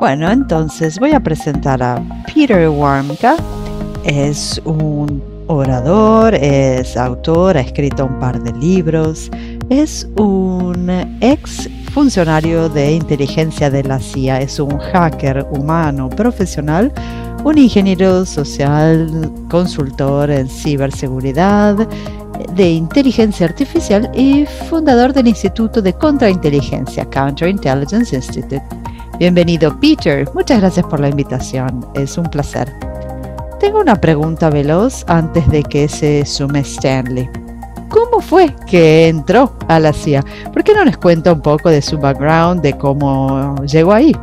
Bueno, entonces voy a presentar a Peter Warmka. Es un orador, es autor, ha escrito un par de libros, es un ex funcionario de inteligencia de la CIA, es un hacker humano profesional, un ingeniero social, consultor en ciberseguridad, de inteligencia artificial y fundador del Instituto de Contrainteligencia, Counterintelligence Institute. Bienvenido, Peter. Muchas gracias por la invitación. Es un placer. Tengo una pregunta veloz antes de que se sume Stanley. ¿Cómo fue que entró a la CIA? ¿Por qué no les cuenta un poco de su background, de cómo llegó ahí?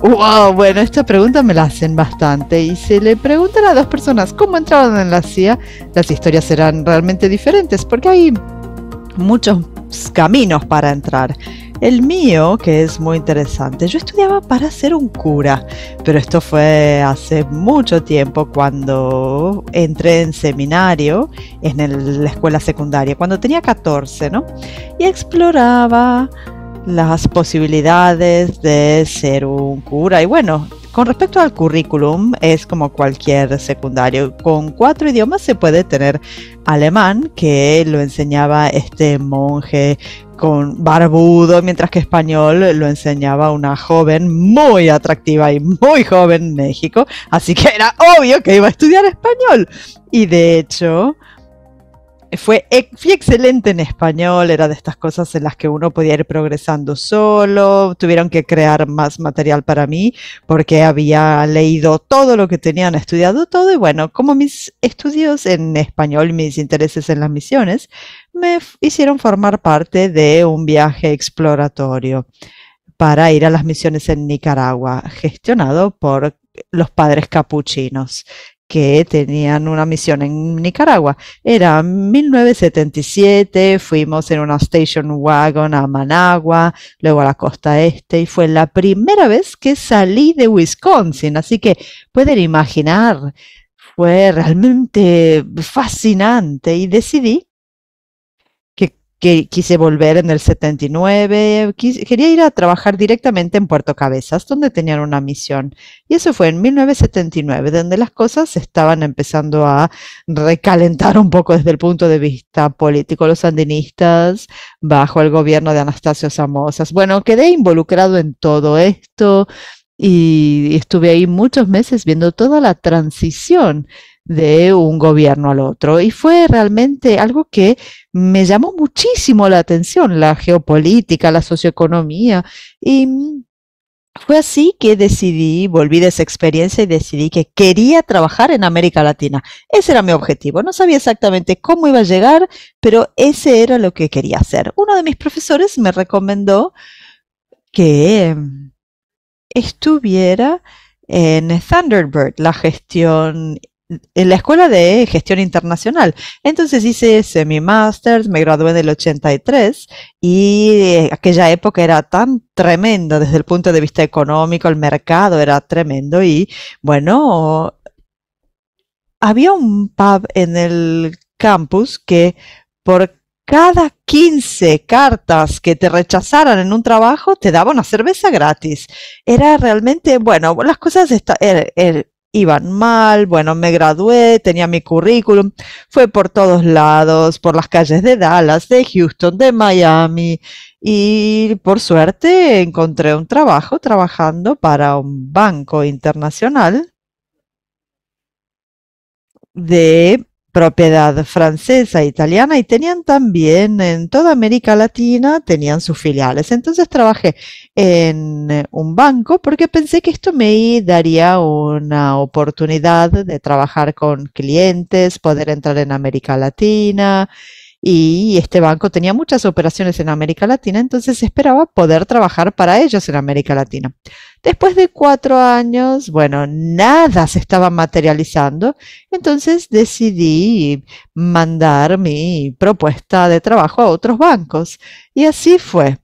Wow, bueno, esta pregunta me la hacen bastante y si le preguntan a dos personas cómo entraron en la CIA, las historias serán realmente diferentes porque hay muchos caminos para entrar. El mío, que es muy interesante, yo estudiaba para ser un cura, pero esto fue hace mucho tiempo cuando entré en seminario en la escuela secundaria, cuando tenía 14, ¿no? Y exploraba las posibilidades de ser un cura. Y bueno, con respecto al currículum, es como cualquier secundario. Con 4 idiomas se puede tener alemán, que lo enseñaba este monje con barbudo, mientras que español lo enseñaba una joven muy atractiva y muy joven en México. Así que era obvio que iba a estudiar español. Y de hecho, fui excelente en español, era de estas cosas en las que uno podía ir progresando solo, tuvieron que crear más material para mí porque había leído todo lo que tenían, estudiado todo y bueno, como mis estudios en español y mis intereses en las misiones me hicieron formar parte de un viaje exploratorio para ir a las misiones en Nicaragua, gestionado por los padres capuchinos que tenían una misión en Nicaragua. Era 1977, fuimos en una station wagon a Managua, luego a la costa este, y fue la primera vez que salí de Wisconsin, así que pueden imaginar, fue realmente fascinante y decidí que quise volver en el 79, quería ir a trabajar directamente en Puerto Cabezas, donde tenían una misión. Y eso fue en 1979, donde las cosas estaban empezando a recalentar un poco desde el punto de vista político. Los sandinistas, bajo el gobierno de Anastasio Somoza. Bueno, quedé involucrado en todo esto y estuve ahí muchos meses viendo toda la transición de un gobierno al otro. Y fue realmente algo que me llamó muchísimo la atención, la geopolítica, la socioeconomía. Y fue así que volví de esa experiencia y decidí que quería trabajar en América Latina. Ese era mi objetivo. No sabía exactamente cómo iba a llegar, pero ese era lo que quería hacer. Uno de mis profesores me recomendó que estuviera en Thunderbird, en la escuela de gestión internacional. Entonces hice semi-masters, me gradué en el 83 y aquella época era tan tremendo desde el punto de vista económico, el mercado era tremendo y bueno, había un pub en el campus que por cada 15 cartas que te rechazaran en un trabajo, te daba una cerveza gratis. Era realmente, bueno, las cosas iban mal, bueno, me gradué, tenía mi currículum, fue por todos lados, por las calles de Dallas, de Houston, de Miami, y por suerte encontré un trabajo trabajando para un banco internacional de propiedad francesa e italiana y tenían también en toda América Latina, tenían sus filiales. Entonces trabajé en un banco porque pensé que esto me daría una oportunidad de trabajar con clientes, poder entrar en América Latina y este banco tenía muchas operaciones en América Latina, entonces esperaba poder trabajar para ellos en América Latina. Después de 4 años, bueno, nada se estaba materializando, entonces decidí mandar mi propuesta de trabajo a otros bancos. Y así fue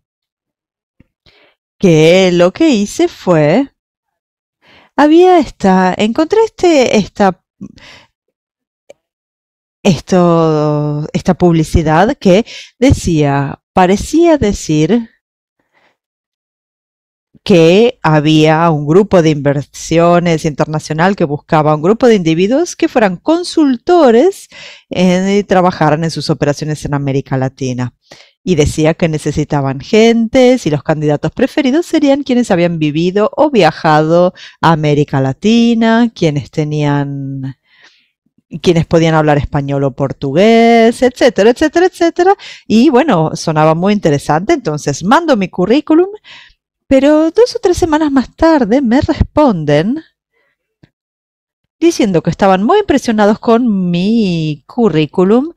que lo que hice fue, encontré esta publicidad que parecía decir que había un grupo de inversiones internacional que buscaba un grupo de individuos que fueran consultores y trabajaran en sus operaciones en América Latina. Y decía que necesitaban gentes y los candidatos preferidos serían quienes habían vivido o viajado a América Latina, quienes podían hablar español o portugués, etcétera, etcétera, etcétera. Y bueno, sonaba muy interesante, entonces mando mi currículum, pero 2 o 3 semanas más tarde me responden diciendo que estaban muy impresionados con mi currículum,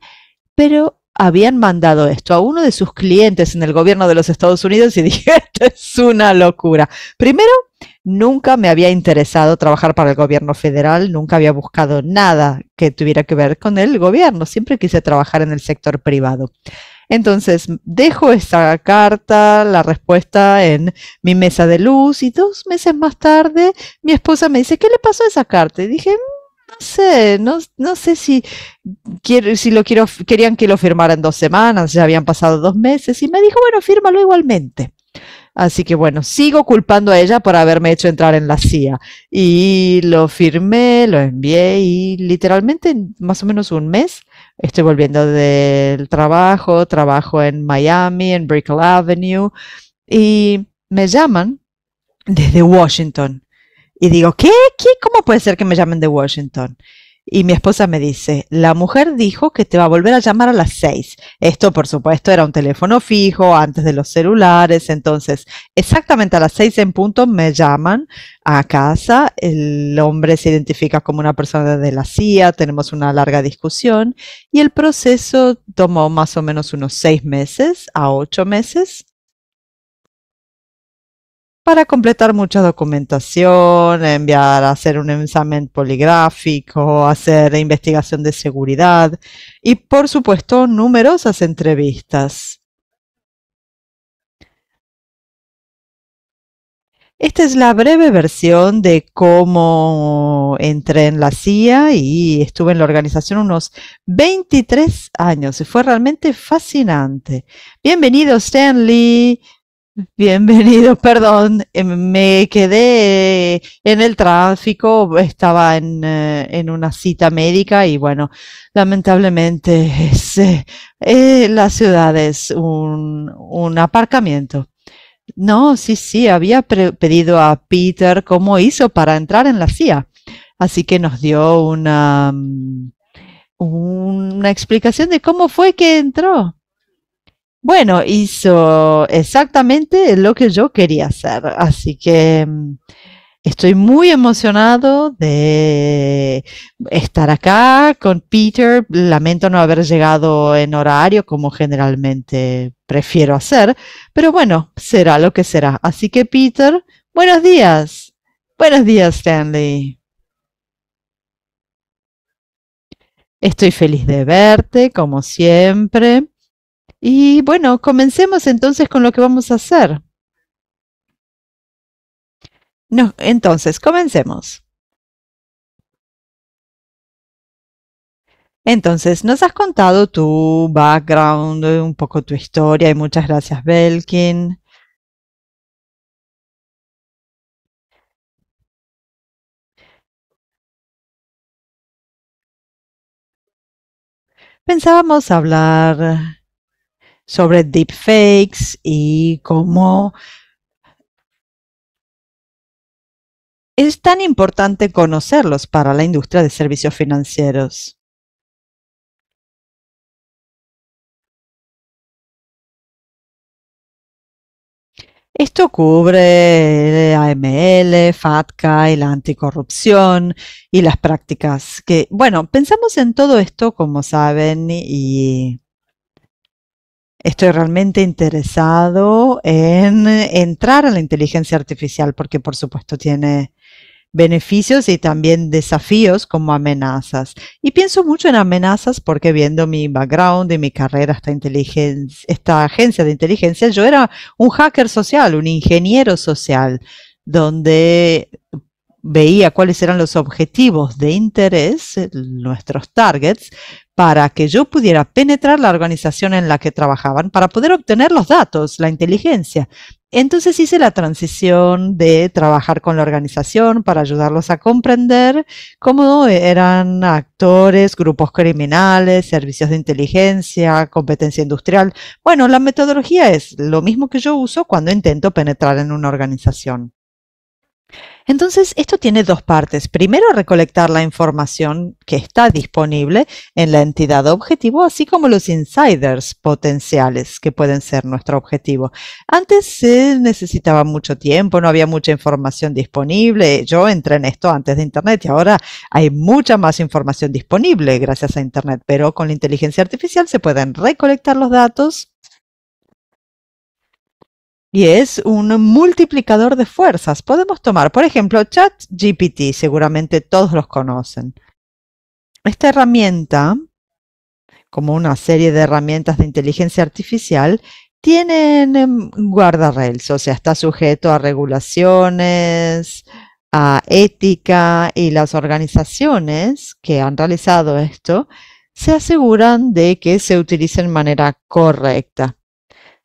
pero habían mandado esto a uno de sus clientes en el gobierno de los Estados Unidos y dije, esto es una locura. Primero, nunca me había interesado trabajar para el gobierno federal, nunca había buscado nada que tuviera que ver con el gobierno, siempre quise trabajar en el sector privado. Entonces, dejo esta carta, la respuesta en mi mesa de luz y 2 meses más tarde mi esposa me dice, ¿qué le pasó a esa carta? Y dije, no sé, no sé si querían que lo firmara en 2 semanas, ya habían pasado 2 meses y me dijo, bueno, fírmalo igualmente. Así que bueno, sigo culpando a ella por haberme hecho entrar en la CIA. Y lo firmé, lo envié y literalmente en más o menos un mes estoy volviendo del trabajo en Miami, en Brickell Avenue, y me llaman desde Washington. Y digo, ¿qué? ¿Cómo puede ser que me llamen de Washington? Y mi esposa me dice, la mujer dijo que te va a volver a llamar a las 6. Esto, por supuesto, era un teléfono fijo antes de los celulares. Entonces, exactamente a las 6 en punto me llaman a casa. El hombre se identifica como una persona de la CIA. Tenemos una larga discusión y el proceso tomó más o menos unos 6 meses a 8 meses para completar mucha documentación, enviar a hacer un examen poligráfico, hacer investigación de seguridad y, por supuesto, numerosas entrevistas. Esta es la breve versión de cómo entré en la CIA y estuve en la organización unos 23 años y fue realmente fascinante. Bienvenido, Stanley. Bienvenido, perdón, me quedé en el tráfico, estaba en una cita médica y bueno, lamentablemente la ciudad es un aparcamiento. No, sí, sí, había pedido a Peter cómo hizo para entrar en la CIA, así que nos dio una explicación de cómo fue que entró. Bueno, hizo exactamente lo que yo quería hacer, así que estoy muy emocionado de estar acá con Peter. Lamento no haber llegado en horario como generalmente prefiero hacer, pero bueno, será lo que será. Así que Peter, buenos días. Buenos días, Stanley. Estoy feliz de verte, como siempre. Y bueno, comencemos entonces con lo que vamos a hacer. No, entonces, comencemos. Entonces, nos has contado tu background, un poco tu historia y muchas gracias, Belkin. Pensábamos hablar sobre deepfakes y cómo es tan importante conocerlos para la industria de servicios financieros. Esto cubre AML, FATCA y la anticorrupción y las prácticas que, bueno, pensamos en todo esto, como saben, y estoy realmente interesado en entrar a la inteligencia artificial porque, por supuesto, tiene beneficios y también desafíos como amenazas. Y pienso mucho en amenazas porque viendo mi background y mi carrera, esta agencia de inteligencia, yo era un hacker social, un ingeniero social, donde veía cuáles eran los objetivos de interés, nuestros targets, para que yo pudiera penetrar la organización en la que trabajaban, para poder obtener los datos, la inteligencia. Entonces hice la transición de trabajar con la organización para ayudarlos a comprender cómo eran actores, grupos criminales, servicios de inteligencia, competencia industrial. Bueno, la metodología es lo mismo que yo uso cuando intento penetrar en una organización. Entonces, esto tiene dos partes. Primero, recolectar la información que está disponible en la entidad objetivo, así como los insiders potenciales que pueden ser nuestro objetivo. Antes se necesitaba mucho tiempo, no había mucha información disponible. Yo entré en esto antes de Internet y ahora hay mucha más información disponible gracias a Internet, pero con la inteligencia artificial se pueden recolectar los datos y es un multiplicador de fuerzas. Podemos tomar, por ejemplo, ChatGPT, seguramente todos los conocen. Esta herramienta, como una serie de herramientas de inteligencia artificial, tienen guardarrails, o sea, está sujeto a regulaciones, a ética, y las organizaciones que han realizado esto se aseguran de que se utilice de manera correcta.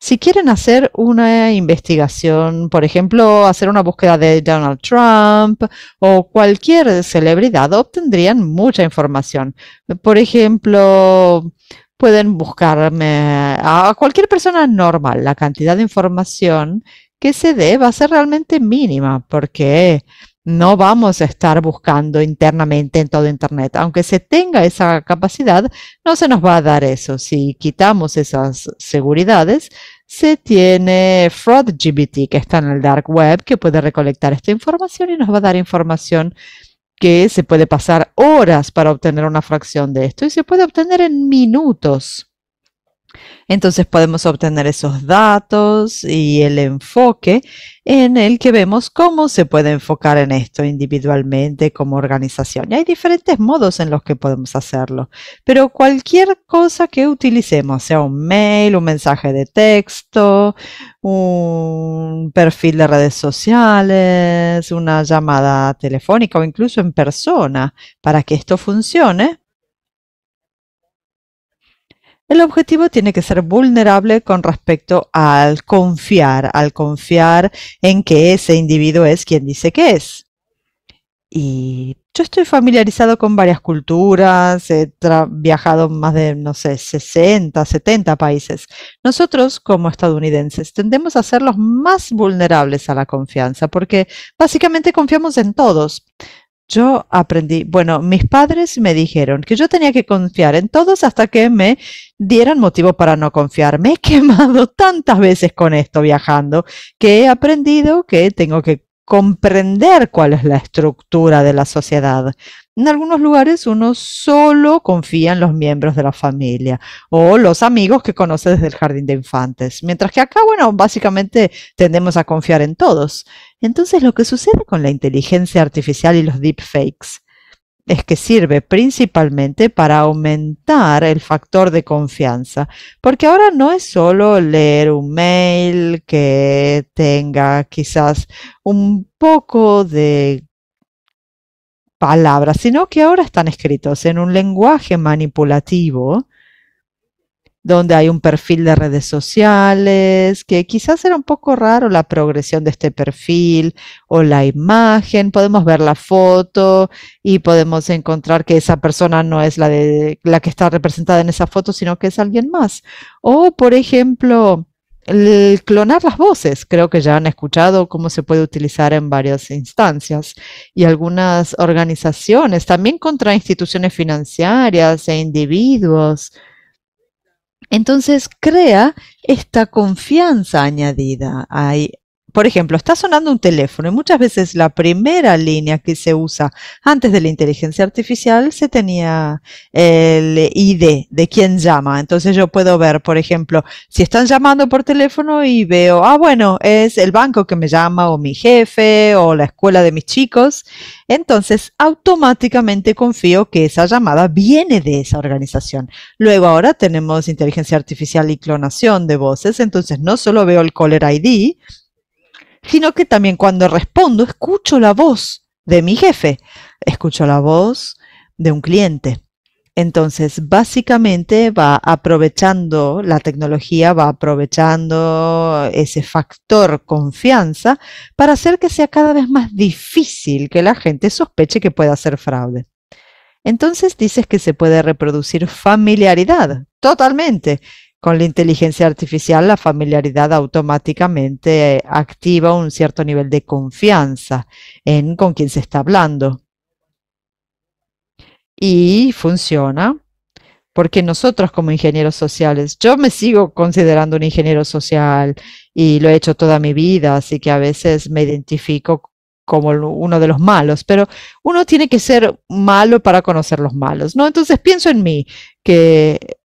Si quieren hacer una investigación, por ejemplo, hacer una búsqueda de Donald Trump o cualquier celebridad, obtendrían mucha información. Por ejemplo, pueden buscarme a cualquier persona normal. La cantidad de información que se dé va a ser realmente mínima porque no vamos a estar buscando internamente en todo Internet. Aunque se tenga esa capacidad, no se nos va a dar eso. Si quitamos esas seguridades, se tiene FraudGPT, que está en el dark web, que puede recolectar esta información y nos va a dar información que se puede pasar horas para obtener una fracción de esto y se puede obtener en minutos. Entonces podemos obtener esos datos y el enfoque en el que vemos cómo se puede enfocar en esto individualmente como organización. Y hay diferentes modos en los que podemos hacerlo, pero cualquier cosa que utilicemos, sea un mail, un mensaje de texto, un perfil de redes sociales, una llamada telefónica o incluso en persona, para que esto funcione, el objetivo tiene que ser vulnerable con respecto al confiar en que ese individuo es quien dice que es. Y yo estoy familiarizado con varias culturas, he viajado más de, no sé, 60, 70 países. Nosotros, como estadounidenses, tendemos a ser los más vulnerables a la confianza, porque básicamente confiamos en todos. Yo aprendí, bueno, mis padres me dijeron que yo tenía que confiar en todos hasta que me dieran motivo para no confiar. Me he quemado tantas veces con esto viajando que he aprendido que tengo que comprender cuál es la estructura de la sociedad. En algunos lugares uno solo confía en los miembros de la familia o los amigos que conoce desde el jardín de infantes, mientras que acá, bueno, básicamente tendemos a confiar en todos. Entonces, lo que sucede con la inteligencia artificial y los deepfakes es que sirve principalmente para aumentar el factor de confianza, porque ahora no es solo leer un mail que tenga quizás un poco de palabras, sino que ahora están escritos en un lenguaje manipulativo donde hay un perfil de redes sociales, que quizás era un poco raro la progresión de este perfil o la imagen. Podemos ver la foto y podemos encontrar que esa persona no es la que está representada en esa foto, sino que es alguien más. O, por ejemplo, el clonar las voces. Creo que ya han escuchado cómo se puede utilizar en varias instancias y algunas organizaciones, también contra instituciones financieras e individuos. Entonces crea esta confianza añadida. Por ejemplo, está sonando un teléfono y muchas veces la primera línea que se usa antes de la inteligencia artificial se tenía el ID de quién llama. Entonces yo puedo ver, por ejemplo, si están llamando por teléfono y veo, bueno, es el banco que me llama o mi jefe o la escuela de mis chicos. Entonces automáticamente confío que esa llamada viene de esa organización. Luego ahora tenemos inteligencia artificial y clonación de voces, entonces no solo veo el caller ID, sino que también cuando respondo escucho la voz de mi jefe, escucho la voz de un cliente. Entonces, básicamente va aprovechando la tecnología, va aprovechando ese factor confianza para hacer que sea cada vez más difícil que la gente sospeche que pueda hacer fraude. Entonces dices que se puede reproducir familiaridad, totalmente. Con la inteligencia artificial, la familiaridad automáticamente activa un cierto nivel de confianza en con quién se está hablando. Y funciona porque nosotros como ingenieros sociales, yo me sigo considerando un ingeniero social y lo he hecho toda mi vida, así que a veces me identifico como uno de los malos, pero uno tiene que ser malo para conocer los malos, ¿no? Entonces pienso en mí, que,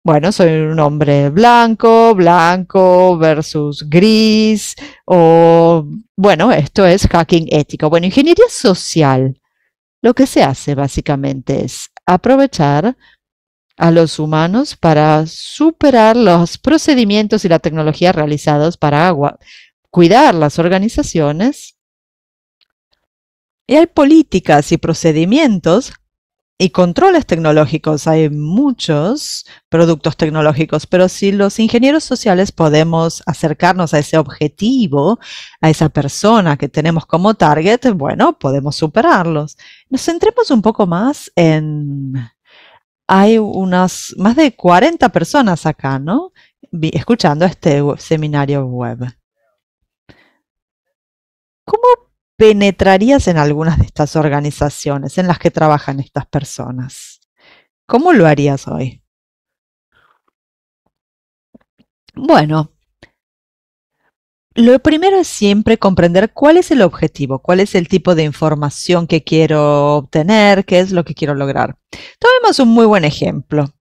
bueno, soy un hombre blanco, blanco versus gris, o, bueno, esto es hacking ético. Bueno, ingeniería social, lo que se hace básicamente es aprovechar a los humanos para superar los procedimientos y la tecnología realizados para cuidar las organizaciones. Y hay políticas y procedimientos y controles tecnológicos. Hay muchos productos tecnológicos, pero si los ingenieros sociales podemos acercarnos a ese objetivo, a esa persona que tenemos como target, bueno, podemos superarlos. Nos centremos un poco más en... Hay unas más de 40 personas acá, ¿no? Escuchando este seminario web. ¿Cómo penetrarías en algunas de estas organizaciones en las que trabajan estas personas? ¿Cómo lo harías hoy? Bueno, lo primero es siempre comprender cuál es el objetivo, cuál es el tipo de información que quiero obtener, qué es lo que quiero lograr. Tomemos un muy buen ejemplo.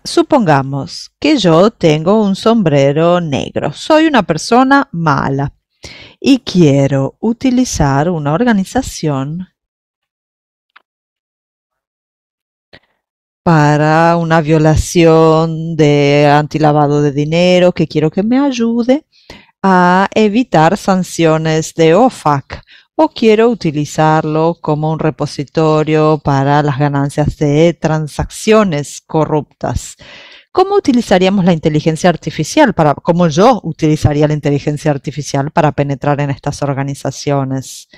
Supongamos que yo tengo un sombrero negro, soy una persona mala y quiero utilizar una organización para una violación de antilavado de dinero, que quiero que me ayude a evitar sanciones de OFAC, o quiero utilizarlo como un repositorio para las ganancias de transacciones corruptas. ¿Cómo utilizaríamos la inteligencia artificial cómo yo utilizaría la inteligencia artificial para penetrar en estas organizaciones?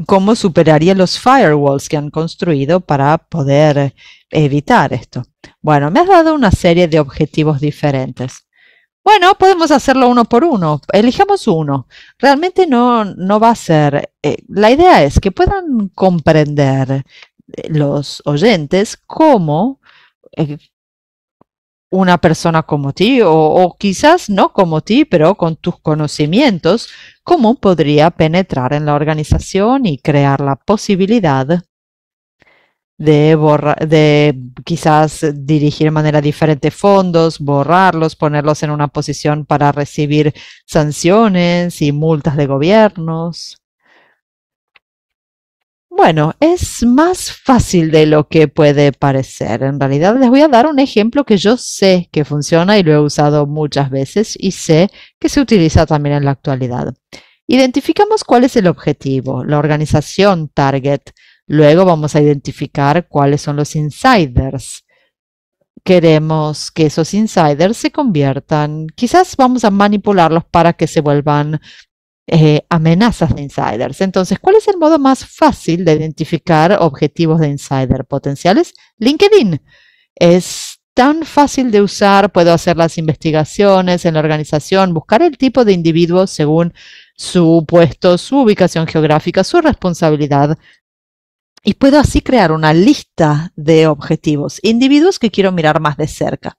¿Cómo superaría los firewalls que han construido para poder evitar esto? Bueno, me has dado una serie de objetivos diferentes. Bueno, podemos hacerlo uno por uno. Elijamos uno. Realmente no va a ser. La idea es que puedan comprender los oyentes cómo una persona como ti, o quizás no como ti, pero con tus conocimientos, cómo podría penetrar en la organización y crear la posibilidad de quizás dirigir de manera diferente fondos, borrarlos, ponerlos en una posición para recibir sanciones y multas de gobiernos. Bueno, es más fácil de lo que puede parecer. En realidad les voy a dar un ejemplo que yo sé que funciona y lo he usado muchas veces y sé que se utiliza también en la actualidad. Identificamos cuál es el objetivo, la organización target. Luego vamos a identificar cuáles son los insiders. Queremos que esos insiders se conviertan, quizás vamos a manipularlos para que se vuelvan amenazas de insiders. Entonces, ¿cuál es el modo más fácil de identificar objetivos de insider potenciales? LinkedIn. Es tan fácil de usar, puedo hacer las investigaciones en la organización, buscar el tipo de individuo según su puesto, su ubicación geográfica, su responsabilidad. Y puedo así crear una lista de objetivos, individuos que quiero mirar más de cerca.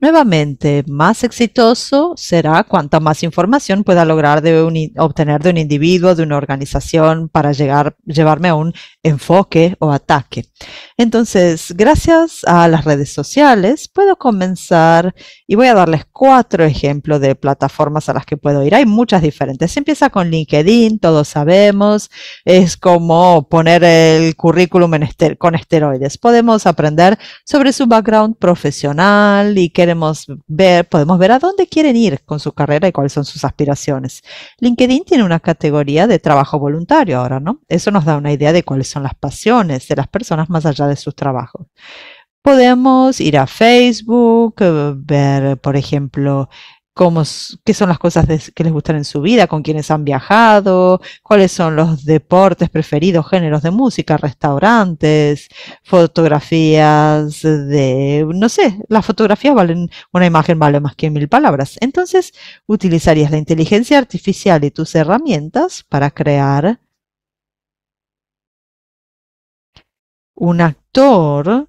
Nuevamente, más exitoso será cuanta más información pueda lograr obtener de un individuo, de una organización, para llevarme a un enfoque o ataque. Entonces, gracias a las redes sociales, puedo comenzar y voy a darles 4 ejemplos de plataformas a las que puedo ir. Hay muchas diferentes. Se empieza con LinkedIn, todos sabemos, es como poner el currículum con esteroides. Podemos aprender sobre su background profesional y qué queremos ver, podemos ver a dónde quieren ir con su carrera y cuáles son sus aspiraciones. LinkedIn tiene una categoría de trabajo voluntario ahora, ¿no? Eso nos da una idea de cuáles son las pasiones de las personas más allá de sus trabajos. Podemos ir a Facebook, ver, por ejemplo, qué son las cosas que les gustan en su vida, con quienes han viajado, cuáles son los deportes preferidos, géneros de música, restaurantes, fotografías no sé, las fotografías valen, una imagen vale más que 1000 palabras. Entonces, utilizarías la inteligencia artificial y tus herramientas para crear un actor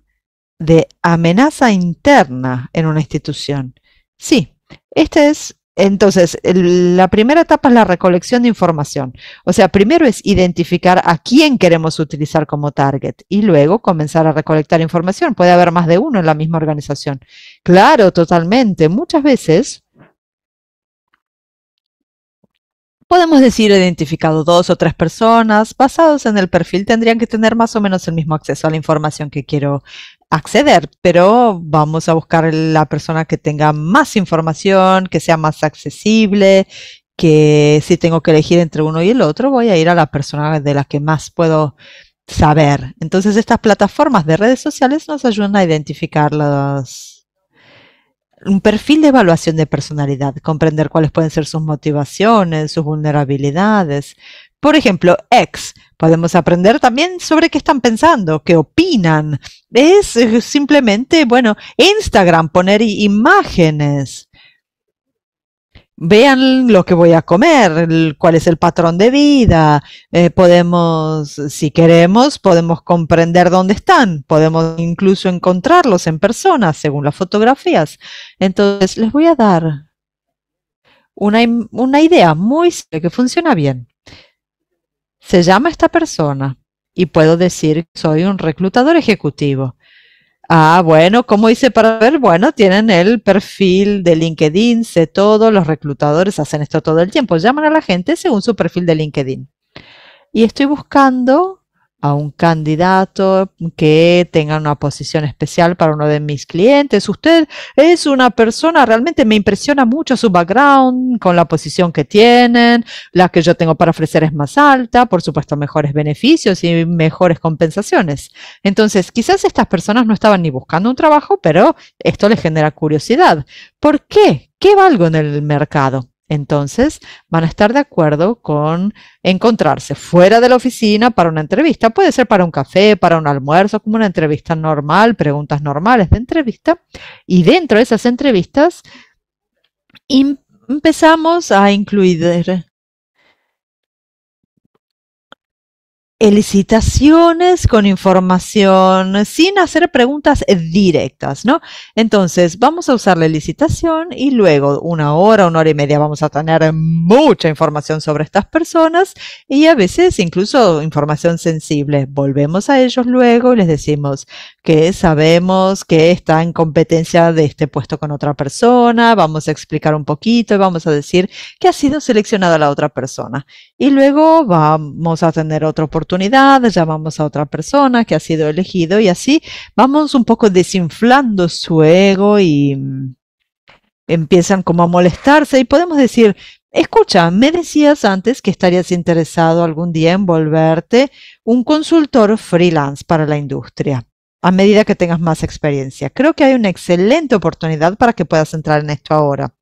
de amenaza interna en una institución. Sí, entonces, la primera etapa es la recolección de información. O sea, primero es identificar a quién queremos utilizar como target y luego comenzar a recolectar información. Puede haber más de uno en la misma organización. Claro, totalmente. Muchas veces podemos decir identificado 2 o 3 personas, basados en el perfil, tendrían que tener más o menos el mismo acceso a la información que quiero acceder, pero vamos a buscar la persona que tenga más información, que sea más accesible, que si tengo que elegir entre uno y el otro, voy a ir a la persona de la que más puedo saber. Entonces, estas plataformas de redes sociales nos ayudan a identificar un perfil de evaluación de personalidad, comprender cuáles pueden ser sus motivaciones, sus vulnerabilidades. Por ejemplo, X, podemos aprender también sobre qué están pensando, qué opinan. Es simplemente, bueno, Instagram, poner imágenes. Vean lo que voy a comer, cuál es el patrón de vida. Podemos, si queremos, podemos comprender dónde están. Podemos incluso encontrarlos en persona, según las fotografías. Entonces, les voy a dar una idea muy simple que funciona bien. Se llama esta persona y puedo decir que soy un reclutador ejecutivo. Ah, bueno, ¿cómo hice para ver? Bueno, tienen el perfil de LinkedIn, sé todo, los reclutadores hacen esto todo el tiempo, llaman a la gente según su perfil de LinkedIn. Y estoy buscando a un candidato que tenga una posición especial para uno de mis clientes. Usted es una persona, realmente me impresiona mucho su background con la posición que tienen, la que yo tengo para ofrecer es más alta, por supuesto mejores beneficios y mejores compensaciones. Entonces, quizás estas personas no estaban ni buscando un trabajo, pero esto les genera curiosidad. ¿Por qué? ¿Qué valgo en el mercado? Entonces van a estar de acuerdo con encontrarse fuera de la oficina para una entrevista. Puede ser para un café, para un almuerzo, como una entrevista normal, preguntas normales de entrevista. Y dentro de esas entrevistas empezamos a incluir elicitaciones con información sin hacer preguntas directas, ¿no? Entonces, vamos a usar la elicitación y luego 1 hora y media vamos a tener mucha información sobre estas personas y a veces incluso información sensible. Volvemos a ellos luego y les decimos que sabemos que está en competencia de este puesto con otra persona, vamos a explicar un poquito y vamos a decir que ha sido seleccionada la otra persona. Y luego vamos a tener otra oportunidad, llamamos a otra persona que ha sido elegido y así vamos un poco desinflando su ego y empiezan como a molestarse y podemos decir, escucha, me decías antes que estarías interesado algún día en volverte un consultor freelance para la industria a medida que tengas más experiencia. Creo que hay una excelente oportunidad para que puedas entrar en esto ahora.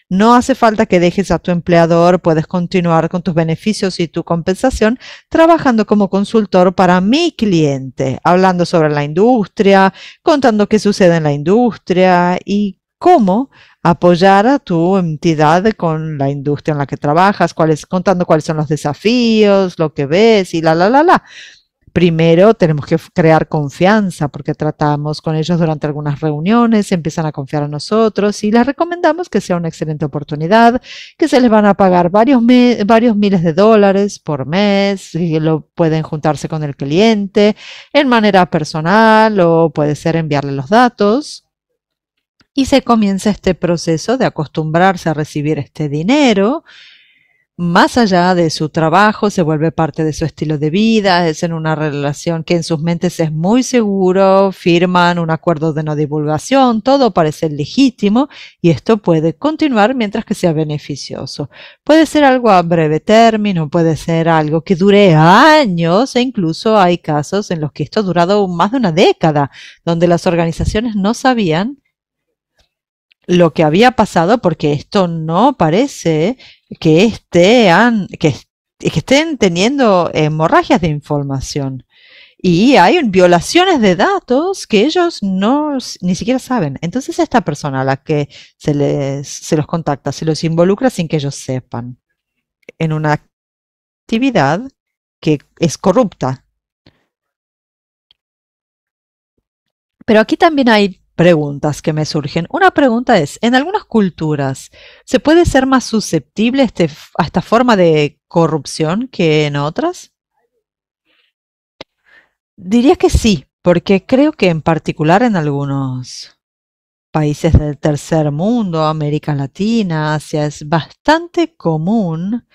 No hace falta que dejes a tu empleador, puedes continuar con tus beneficios y tu compensación trabajando como consultor para mi cliente, hablando sobre la industria, contando qué sucede en la industria y cómo apoyar a tu entidad con la industria en la que trabajas, contando cuáles son los desafíos, lo que ves y la. Primero tenemos que crear confianza porque tratamos con ellos durante algunas reuniones, empiezan a confiar en nosotros y les recomendamos que sea una excelente oportunidad, que se les van a pagar varios miles de dólares por mes y lo pueden juntarse con el cliente en manera personal o puede ser enviarle los datos. Y se comienza este proceso de acostumbrarse a recibir este dinero más allá de su trabajo, se vuelve parte de su estilo de vida, es en una relación que en sus mentes es muy seguro, firman un acuerdo de no divulgación, todo parece legítimo y esto puede continuar mientras que sea beneficioso. Puede ser algo a breve término, puede ser algo que dure años e incluso hay casos en los que esto ha durado más de una década, donde las organizaciones no sabían lo que había pasado porque esto no parece que estén teniendo hemorragias de información. Y hay violaciones de datos que ellos no ni siquiera saben. Entonces esta persona a la que se los contacta, se los involucra sin que ellos sepan en una actividad que es corrupta. Pero aquí también hay preguntas que me surgen. Una pregunta es, ¿en algunas culturas se puede ser más susceptible a esta forma de corrupción que en otras? Diría que sí, porque creo que en particular en algunos países del tercer mundo, América Latina, Asia, es bastante común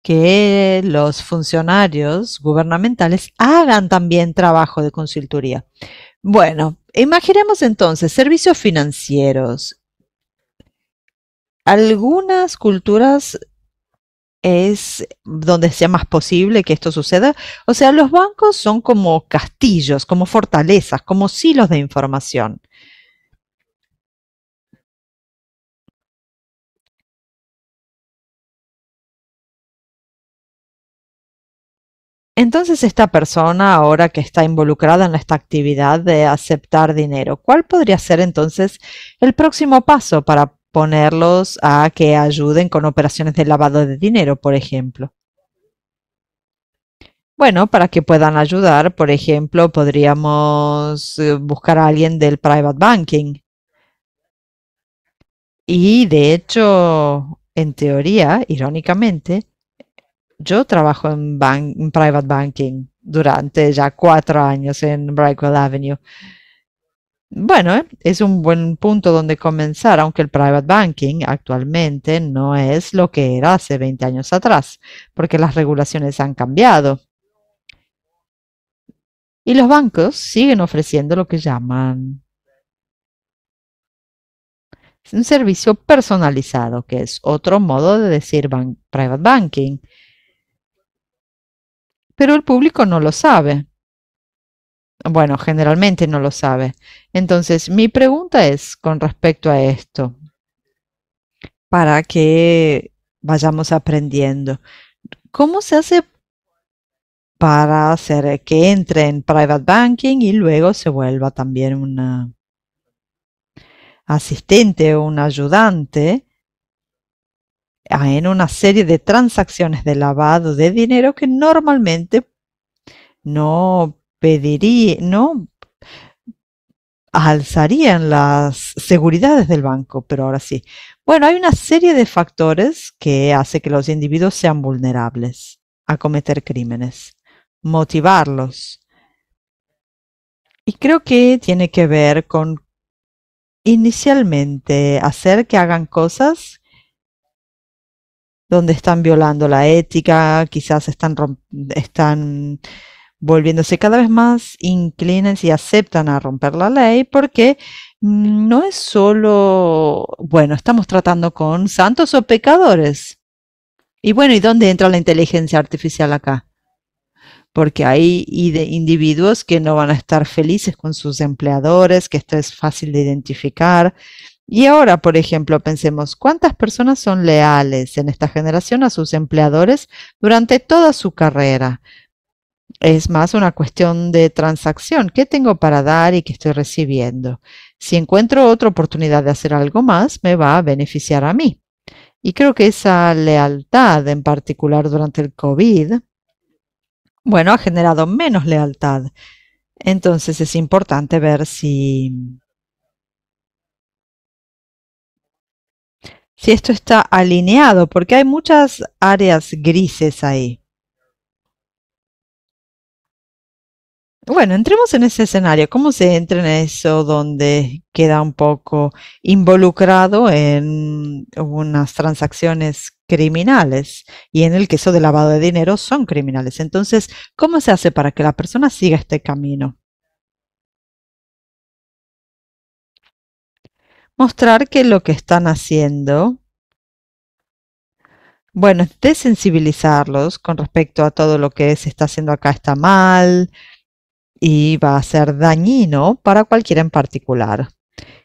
que los funcionarios gubernamentales hagan también trabajo de consultoría. Bueno, imaginemos entonces servicios financieros. Algunas culturas es donde sea más posible que esto suceda. O sea, los bancos son como castillos, como fortalezas, como silos de información. Entonces, esta persona, ahora que está involucrada en esta actividad de aceptar dinero, ¿cuál podría ser entonces el próximo paso para ponerlos a que ayuden con operaciones de lavado de dinero, por ejemplo? Bueno, para que puedan ayudar, por ejemplo, podríamos buscar a alguien del private banking. Y de hecho, en teoría, irónicamente, yo trabajo en private banking durante ya 4 años en Brightwell Avenue. Bueno, es un buen punto donde comenzar, aunque el private banking actualmente no es lo que era hace 20 años atrás, porque las regulaciones han cambiado. Y los bancos siguen ofreciendo lo que llaman un servicio personalizado, que es otro modo de decir private banking, pero el público no lo sabe. Bueno, generalmente no lo sabe. Entonces, mi pregunta es con respecto a esto, para que vayamos aprendiendo. ¿Cómo se hace para hacer que entre en private banking y luego se vuelva también una asistente o un ayudante en una serie de transacciones de lavado de dinero que normalmente no pediría, no alzarían las seguridades del banco, pero ahora sí. Bueno, hay una serie de factores que hace que los individuos sean vulnerables a cometer crímenes. Motivarlos. Y creo que tiene que ver con inicialmente hacer que hagan cosas donde están violando la ética, quizás están volviéndose cada vez más inclines y aceptan a romper la ley porque no es solo, bueno, estamos tratando con santos o pecadores. Y bueno, ¿y dónde entra la inteligencia artificial acá? Porque hay individuos que no van a estar felices con sus empleadores, que esto es fácil de identificar. Y ahora, por ejemplo, pensemos, ¿cuántas personas son leales en esta generación a sus empleadores durante toda su carrera? Es más una cuestión de transacción. ¿Qué tengo para dar y qué estoy recibiendo? Si encuentro otra oportunidad de hacer algo más, me va a beneficiar a mí. Y creo que esa lealtad, en particular durante el COVID, bueno, ha generado menos lealtad. Entonces es importante ver si esto está alineado, porque hay muchas áreas grises ahí. Bueno, entremos en ese escenario. ¿Cómo se entra en eso donde queda un poco involucrado en unas transacciones criminales y en el que eso de lavado de dinero son criminales? Entonces, ¿cómo se hace para que la persona siga este camino? Mostrar que lo que están haciendo, bueno, es desensibilizarlos con respecto a todo lo que se está haciendo acá está mal y va a ser dañino para cualquiera en particular.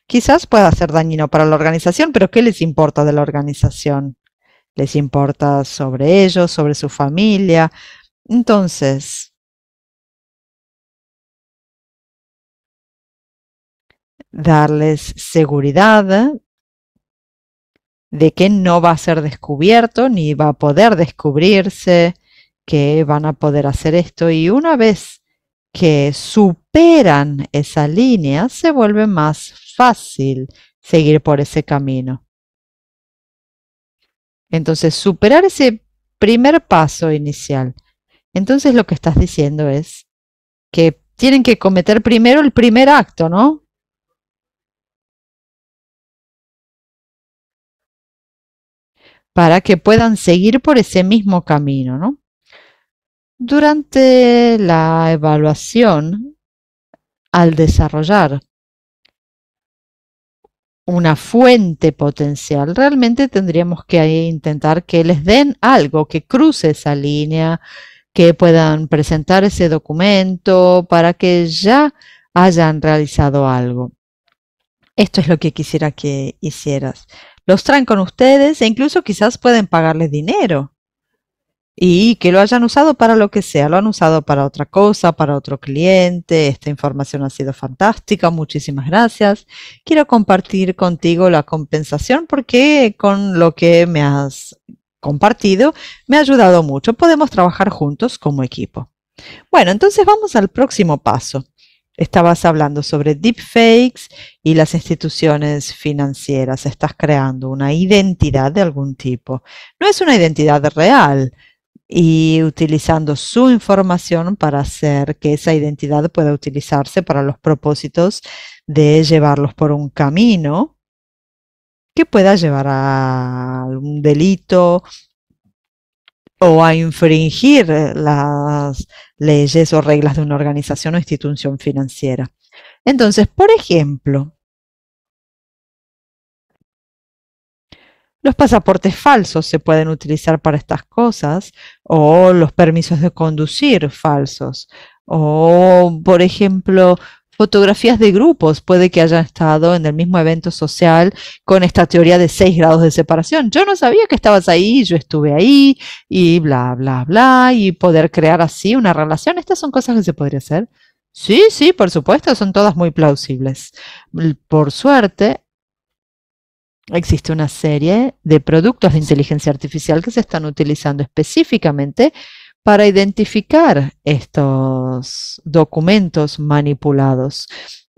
Quizás pueda ser dañino para la organización, pero ¿qué les importa de la organización? Les importa sobre ellos, sobre su familia. Entonces, darles seguridad de que no va a ser descubierto ni va a poder descubrirse, que van a poder hacer esto y una vez que superan esa línea, se vuelve más fácil seguir por ese camino. Entonces, superar ese primer paso inicial. Entonces, lo que estás diciendo es que tienen que cometer primero el primer acto, ¿no? Para que puedan seguir por ese mismo camino, ¿no? Durante la evaluación, al desarrollar una fuente potencial, realmente tendríamos que intentar que les den algo que cruce esa línea, que puedan presentar ese documento para que ya hayan realizado algo. Esto es lo que quisiera que hicieras. Los traen con ustedes e incluso quizás pueden pagarles dinero y que lo hayan usado para lo que sea, lo han usado para otra cosa, para otro cliente. Esta información ha sido fantástica, muchísimas gracias. Quiero compartir contigo la compensación porque con lo que me has compartido me ha ayudado mucho. Podemos trabajar juntos como equipo. Bueno, entonces vamos al próximo paso. Estabas hablando sobre deepfakes y las instituciones financieras. Estás creando una identidad de algún tipo. No es una identidad real y utilizando su información para hacer que esa identidad pueda utilizarse para los propósitos de llevarlos por un camino que pueda llevar a un delito o a infringir las leyes o reglas de una organización o institución financiera. Entonces, por ejemplo, los pasaportes falsos se pueden utilizar para estas cosas, o los permisos de conducir falsos, o, por ejemplo, fotografías de grupos, puede que hayan estado en el mismo evento social con esta teoría de 6 grados de separación. Yo no sabía que estabas ahí, yo estuve ahí, y bla, bla, bla, y poder crear así una relación. Estas son cosas que se podría hacer. Sí, sí, por supuesto, son todas muy plausibles. Por suerte, existe una serie de productos de inteligencia artificial que se están utilizando específicamente para identificar estos documentos manipulados.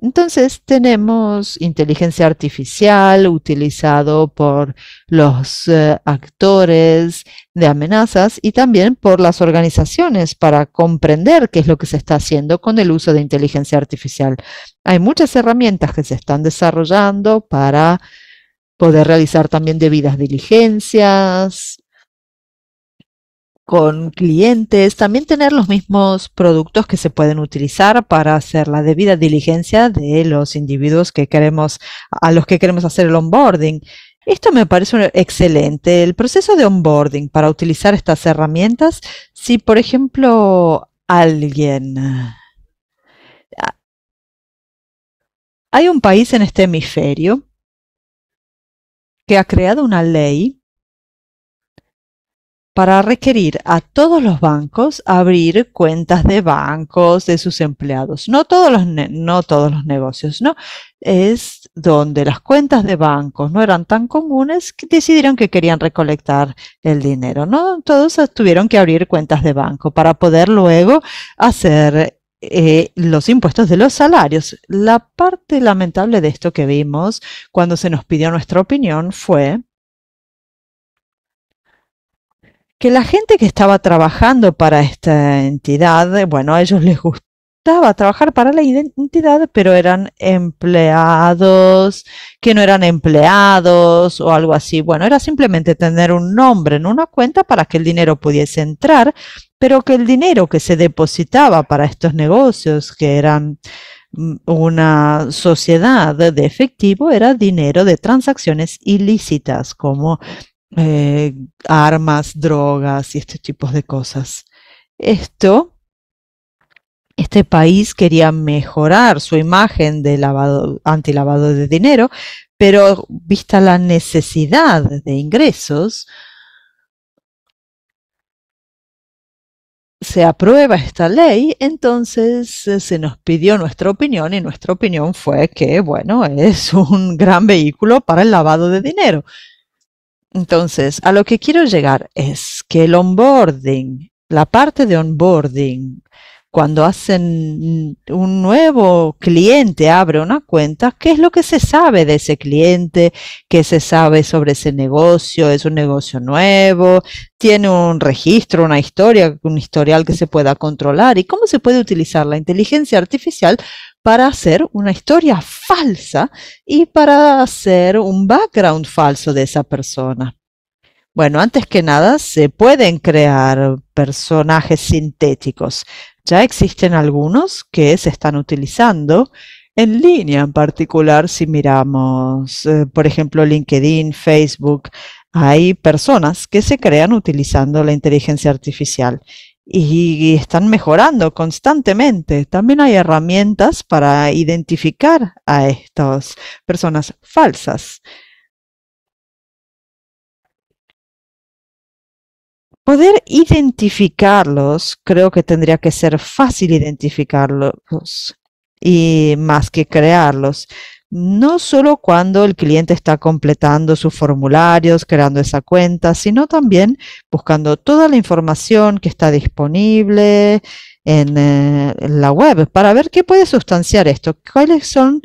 Entonces tenemos inteligencia artificial utilizado por los actores de amenazas y también por las organizaciones para comprender qué es lo que se está haciendo con el uso de inteligencia artificial. Hay muchas herramientas que se están desarrollando para poder realizar también debidas diligencias con clientes, también tener los mismos productos que se pueden utilizar para hacer la debida diligencia de los individuos que queremos, a los que queremos hacer el onboarding. Esto me parece excelente. El proceso de onboarding para utilizar estas herramientas, si por ejemplo alguien, hay un país en este hemisferio que ha creado una ley para requerir a todos los bancos abrir cuentas de bancos de sus empleados. No todos los negocios, ¿no? Es donde las cuentas de bancos no eran tan comunes que decidieron que querían recolectar el dinero, ¿no? Todos tuvieron que abrir cuentas de banco para poder luego hacer los impuestos de los salarios. La parte lamentable de esto que vimos cuando se nos pidió nuestra opinión fue que la gente que estaba trabajando para esta entidad, bueno, a ellos les gustó a trabajar para la entidad, pero eran empleados que no eran empleados o algo así. Bueno, era simplemente tener un nombre en una cuenta para que el dinero pudiese entrar, pero que el dinero que se depositaba para estos negocios, que eran una sociedad de efectivo, era dinero de transacciones ilícitas como eh, armas, drogas y este tipo de cosas. Esto Este país quería mejorar su imagen de antilavado de dinero, pero vista la necesidad de ingresos, se aprueba esta ley, entonces se nos pidió nuestra opinión y nuestra opinión fue que, bueno, es un gran vehículo para el lavado de dinero. Entonces, a lo que quiero llegar es que el onboarding, la parte de onboarding, cuando hacen un nuevo cliente abre una cuenta, ¿qué es lo que se sabe de ese cliente? ¿Qué se sabe sobre ese negocio? ¿Es un negocio nuevo? ¿Tiene un registro, una historia, un historial que se pueda controlar? ¿Y cómo se puede utilizar la inteligencia artificial para hacer una historia falsa y para hacer un background falso de esa persona? Bueno, antes que nada, se pueden crear personajes sintéticos. Ya existen algunos que se están utilizando en línea, en particular si miramos, por ejemplo, LinkedIn, Facebook. Hay personas que se crean utilizando la inteligencia artificial y están mejorando constantemente. También hay herramientas para identificar a estas personas falsas. Poder identificarlos, creo que tendría que ser fácil identificarlos y más que crearlos. No solo cuando el cliente está completando sus formularios, creando esa cuenta, sino también buscando toda la información que está disponible en la web para ver qué puede sustanciar esto, cuáles son,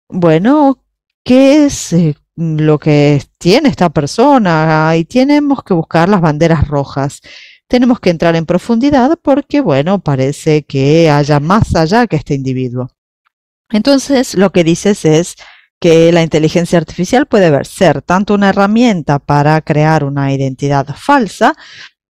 bueno, qué es lo que tiene esta persona y tenemos que buscar las banderas rojas. Tenemos que entrar en profundidad porque, bueno, parece que haya más allá que este individuo. Entonces, lo que dices es que la inteligencia artificial puede ser tanto una herramienta para crear una identidad falsa,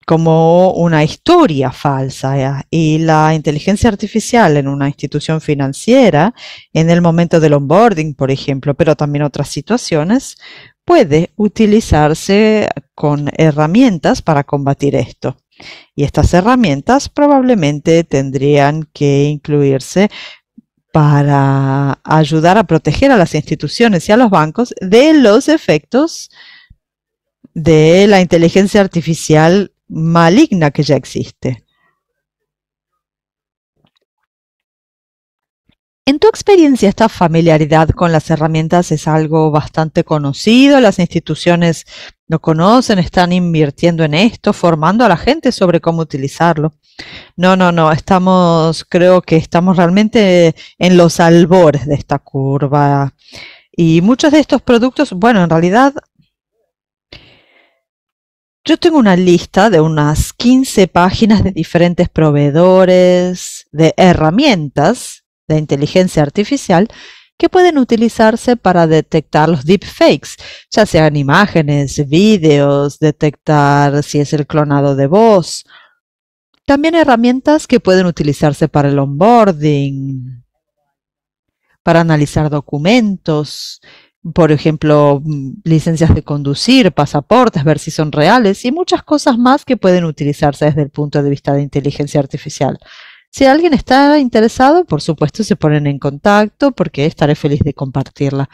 como una historia falsa. ¿Ya? Y la inteligencia artificial en una institución financiera, en el momento del onboarding, por ejemplo, pero también otras situaciones, puede utilizarse con herramientas para combatir esto. Y estas herramientas probablemente tendrían que incluirse para ayudar a proteger a las instituciones y a los bancos de los efectos de la inteligencia artificial maligna que ya existe. En tu experiencia, ¿esta familiaridad con las herramientas es algo bastante conocido? ¿Las instituciones lo conocen? ¿Están invirtiendo en esto? ¿Formando a la gente sobre cómo utilizarlo? No, no, no. Creo que estamos realmente en los albores de esta curva. Y muchos de estos productos, bueno, en realidad yo tengo una lista de unas 15 páginas de diferentes proveedores de herramientas de inteligencia artificial que pueden utilizarse para detectar los deepfakes, ya sean imágenes, vídeos, detectar si es el clonado de voz. También herramientas que pueden utilizarse para el onboarding, para analizar documentos, por ejemplo, licencias de conducir, pasaportes, ver si son reales y muchas cosas más que pueden utilizarse desde el punto de vista de inteligencia artificial. Si alguien está interesado, por supuesto se ponen en contacto porque estaré feliz de compartirla.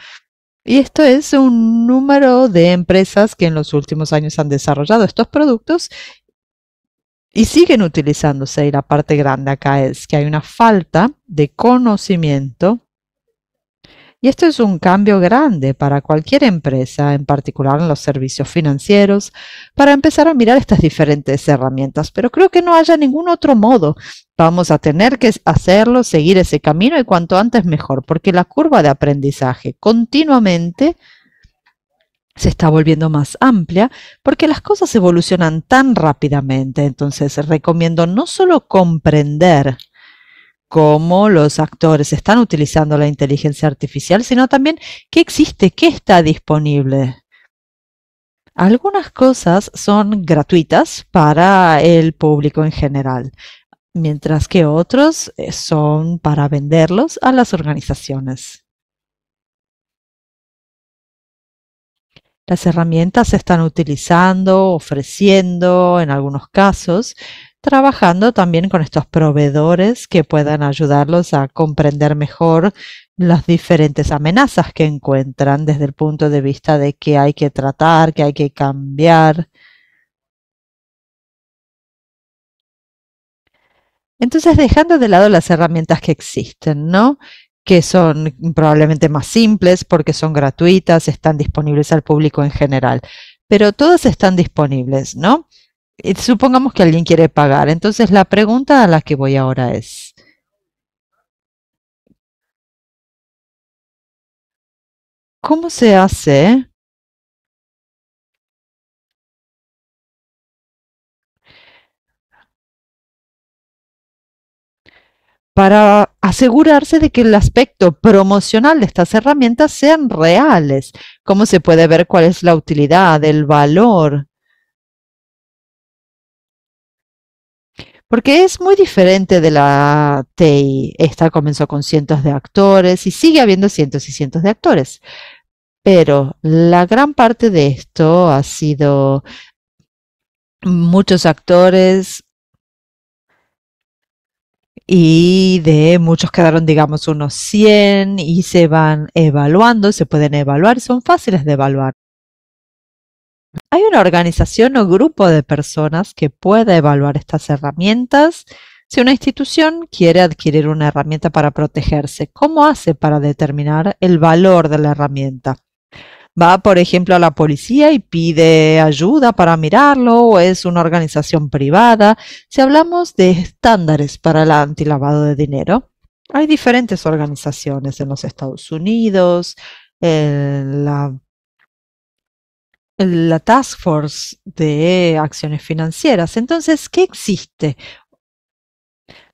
Y esto es un número de empresas que en los últimos años han desarrollado estos productos y siguen utilizándose. Y la parte grande acá es que hay una falta de conocimiento. Y esto es un cambio grande para cualquier empresa, en particular en los servicios financieros, para empezar a mirar estas diferentes herramientas. Pero creo que no haya ningún otro modo. Vamos a tener que hacerlo, seguir ese camino y cuanto antes mejor, porque la curva de aprendizaje continuamente se está volviendo más amplia porque las cosas evolucionan tan rápidamente. Entonces recomiendo no solo comprender cómo los actores están utilizando la inteligencia artificial, sino también qué existe, qué está disponible. Algunas cosas son gratuitas para el público en general, mientras que otros son para venderlos a las organizaciones. Las herramientas se están utilizando, ofreciendo en algunos casos, trabajando también con estos proveedores que puedan ayudarlos a comprender mejor las diferentes amenazas que encuentran desde el punto de vista de qué hay que tratar, qué hay que cambiar. Entonces, dejando de lado las herramientas que existen, ¿no? Que son probablemente más simples porque son gratuitas, están disponibles al público en general, pero todas están disponibles, ¿no? Y supongamos que alguien quiere pagar. Entonces, la pregunta a la que voy ahora es, ¿cómo se hace para asegurarse de que el aspecto promocional de estas herramientas sean reales? ¿Cómo se puede ver cuál es la utilidad, el valor? Porque es muy diferente de la TI. Esta comenzó con cientos de actores y sigue habiendo cientos y cientos de actores. Pero la gran parte de esto ha sido muchos actores y de muchos quedaron, digamos, unos 100 y se van evaluando, se pueden evaluar, son fáciles de evaluar. Hay una organización o grupo de personas que pueda evaluar estas herramientas. Si una institución quiere adquirir una herramienta para protegerse, ¿cómo hace para determinar el valor de la herramienta? ¿Va, por ejemplo, a la policía y pide ayuda para mirarlo o es una organización privada? Si hablamos de estándares para el antilavado de dinero, hay diferentes organizaciones en los Estados Unidos, la la Task Force de Acciones Financieras. Entonces, ¿qué existe?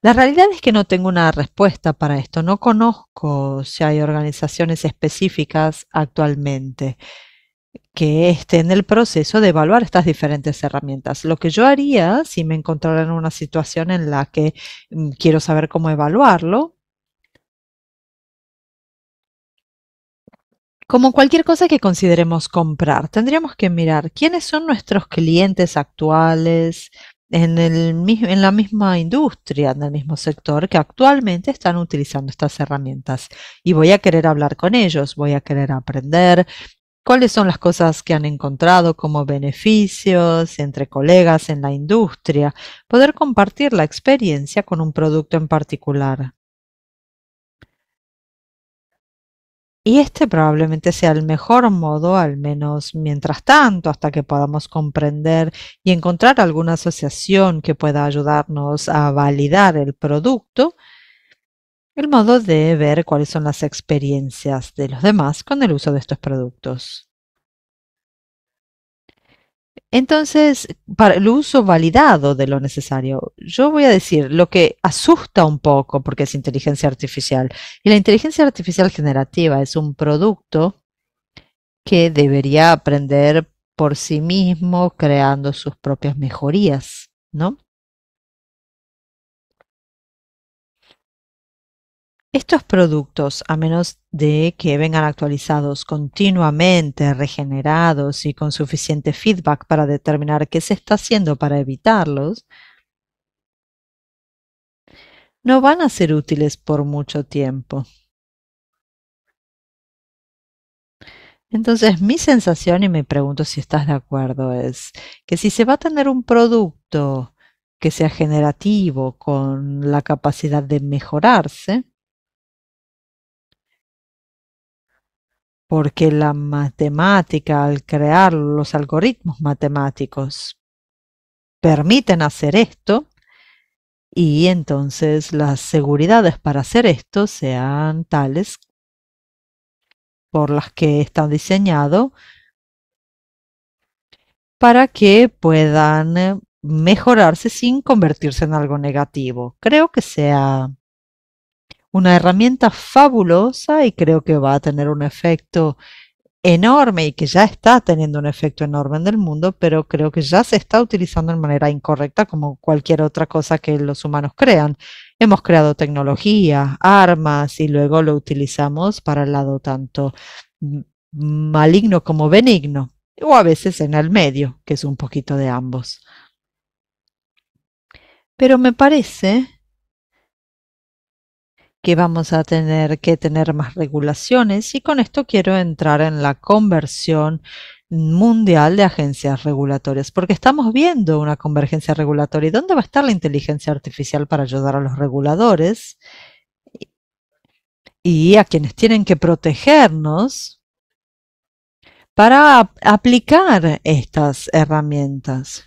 La realidad es que no tengo una respuesta para esto. No conozco si hay organizaciones específicas actualmente que estén en el proceso de evaluar estas diferentes herramientas. Lo que yo haría si me encontrara en una situación en la que quiero saber cómo evaluarlo, como cualquier cosa que consideremos comprar, tendríamos que mirar quiénes son nuestros clientes actuales en la misma industria, en el mismo sector, que actualmente están utilizando estas herramientas. Y voy a querer hablar con ellos, voy a querer aprender cuáles son las cosas que han encontrado como beneficios entre colegas en la industria, poder compartir la experiencia con un producto en particular. Y este probablemente sea el mejor modo, al menos mientras tanto, hasta que podamos comprender y encontrar alguna asociación que pueda ayudarnos a validar el producto, el modo de ver cuáles son las experiencias de los demás con el uso de estos productos. Entonces, para el uso validado de lo necesario, yo voy a decir lo que asusta un poco porque es inteligencia artificial. Y la inteligencia artificial generativa es un producto que debería aprender por sí mismo creando sus propias mejorías, ¿no? Estos productos, a menos de que vengan actualizados continuamente, regenerados y con suficiente feedback para determinar qué se está haciendo para evitarlos, no van a ser útiles por mucho tiempo. Entonces, mi sensación, y me pregunto si estás de acuerdo, es que si se va a tener un producto que sea generativo con la capacidad de mejorarse, porque la matemática, al crear los algoritmos matemáticos, permiten hacer esto, y entonces las seguridades para hacer esto sean tales por las que está diseñado para que puedan mejorarse sin convertirse en algo negativo. Creo que sea una herramienta fabulosa y creo que va a tener un efecto enorme y que ya está teniendo un efecto enorme en el mundo, pero creo que ya se está utilizando de manera incorrecta como cualquier otra cosa que los humanos crean. Hemos creado tecnología, armas y luego lo utilizamos para el lado tanto maligno como benigno, o a veces en el medio, que es un poquito de ambos. Pero me parece que vamos a tener que tener más regulaciones y con esto quiero entrar en la conversión mundial de agencias regulatorias, porque estamos viendo una convergencia regulatoria. ¿Y dónde va a estar la inteligencia artificial para ayudar a los reguladores y a quienes tienen que protegernos para aplicar estas herramientas?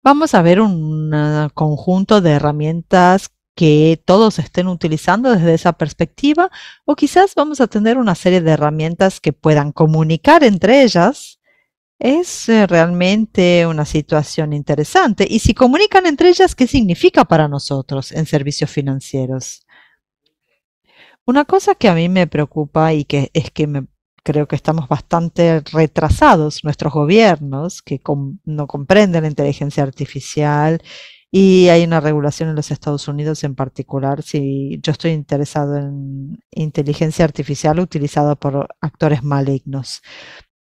Vamos a ver un conjunto de herramientas que todos estén utilizando desde esa perspectiva, o quizás vamos a tener una serie de herramientas que puedan comunicar entre ellas. Es realmente una situación interesante. Y si comunican entre ellas, ¿qué significa para nosotros en servicios financieros? Una cosa que a mí me preocupa y que es que creo que estamos bastante retrasados, nuestros gobiernos, que no comprenden la inteligencia artificial y hay una regulación en los Estados Unidos en particular. Si yo estoy interesado en inteligencia artificial utilizada por actores malignos